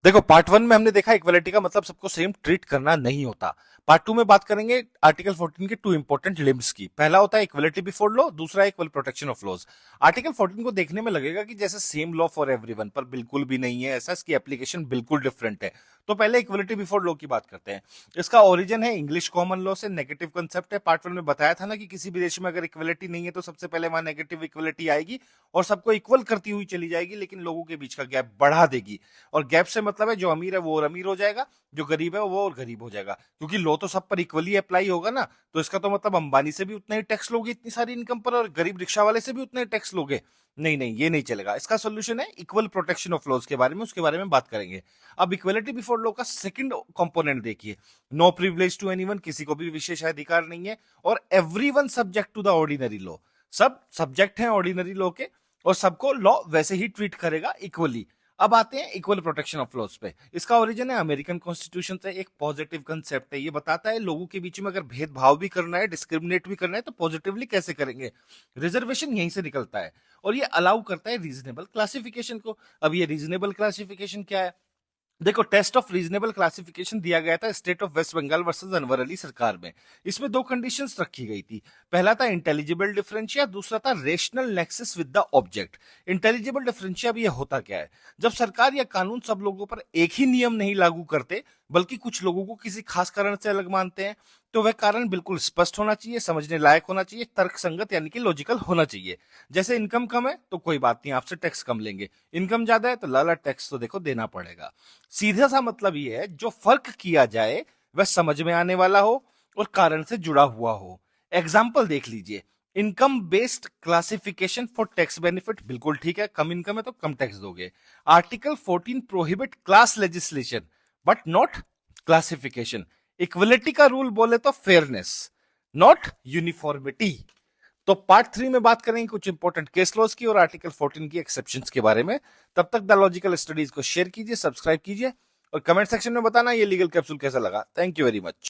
देखो, part one में हमने देखा इक्वलिटी का मतलब सबको सेम ट्रीट करना नहीं होता। पार्ट टू में बात करेंगे आर्टिकल 14 के टू इंपॉर्टेंट लिम्स की। पहला होता है इक्वलिटी बिफोर लॉ, दूसरा equal protection of laws. Article 14 को देखने में लगेगा कि जैसे सेम लॉ फॉर एवरीवन, पर बिल्कुल भी नहीं है ऐसा। इसकी एप्लीकेशन बिल्कुल डिफरेंट है। तो पहले इक्वलिटी बिफोर लॉ की बात करते हैं। इसका ओरिजिन है इंग्लिश कॉमन लॉ से। नेगेटिव कंसेप्ट है। पार्ट वन में बताया था ना कि किसी भी देश में अगर इक्वलिटी नहीं है तो सबसे पहले वहां नेगेटिव इक्वलिटी आएगी और सबको इक्वल करती हुई चली जाएगी, लेकिन लोगों के बीच का गैप बढ़ा देगी। और गैप से मतलब है जो अमीर है वो और अमीर हो जाएगा, जो गरीब है वो और गरीब हो जाएगा। क्योंकि लॉ तो सब पर इक्वली अप्लाई होगा ना, तो इसका तो मतलब अंबानी से भी उतना ही टैक्स लोगे इतनी सारी इनकम पर, और गरीब रिक्शा वाले से भी उतना ही टैक्स लोगे। नहीं नहीं, ये नहीं चलेगा। इसका सोल्यूशन है इक्वल प्रोटेक्शन ऑफ लॉज के बारे में, उसके बारे में बात करेंगे। अब इक्वलिटी बिफोर लॉ का सेकंड कंपोनेंट देखिए। नो प्रिविलेज टू एनीवन, किसी को भी विशेष अधिकार नहीं है। और everyone subject to the ordinary law, सब सब्जेक्ट हैं ऑर्डिनरी लॉ के, और सबको लॉ वैसे ही ट्रीट करेगा इक्वली। अब आते हैं इक्वल प्रोटेक्शन ऑफ लॉज पे। इसका ओरिजिन है अमेरिकन कॉन्स्टिट्यूशन से। एक पॉजिटिव कंसेप्ट है। ये बताता है लोगों के बीच में अगर भेदभाव भी करना है, डिस्क्रिमिनेट भी करना है, तो पॉजिटिवली कैसे करेंगे। रिजर्वेशन यहीं से निकलता है। और ये अलाउ करता है रीजनेबल क्लासिफिकेशन को। अब ये रीजनेबल क्लासिफिकेशन क्या है? देखो, टेस्ट ऑफ रीजनेबल क्लासिफिकेशन दिया गया था state of West Bengal versus Anwar Ali Sarkar में। इसमें दो कंडीशंस रखी गई थी। पहला था इंटेलिजिबल डिफरेंशिया, दूसरा था rational nexus with the object. Intelligible differentia भी ये होता क्या है? जब सरकार या कानून सब लोगों पर एक ही नियम नहीं लागू करते, बल्कि कुछ लोगों को किसी खास कारण से अलग मानते हैं, तो वह कारण बिल्कुल स्पष्ट होना चाहिए, समझने लायक होना चाहिए, तर्कसंगत यानी कि लॉजिकल होना चाहिए। जैसे इनकम कम है तो कोई बात नहीं, आपसे टैक्स कम लेंगे। इनकम ज्यादा है तो लाला टैक्स तो देखो देना पड़ेगा। सीधा सा मतलब ये है, जो फर्क किया जाए वह समझ में आने वाला हो और कारण से जुड़ा हुआ हो। एग्जाम्पल देख लीजिए। Income based classification for tax benefit, बिल्कुल ठीक है, कम इनकम है तो कम टैक्स दोगे। Article 14 prohibit class legislation but not classification. Equality का रूल बोले तो फेयरनेस, नॉट यूनिफॉर्मिटी। तो पार्ट थ्री में बात करेंगे कुछ इंपॉर्टेंट केस लॉज की और आर्टिकल 14 की एक्सेप्शंस के बारे में। तब तक द लॉजिकल स्टडीज को शेयर कीजिए, सब्सक्राइब कीजिए और कमेंट सेक्शन में बताना ये लीगल कैप्सूल कैसा लगा। Thank you very much.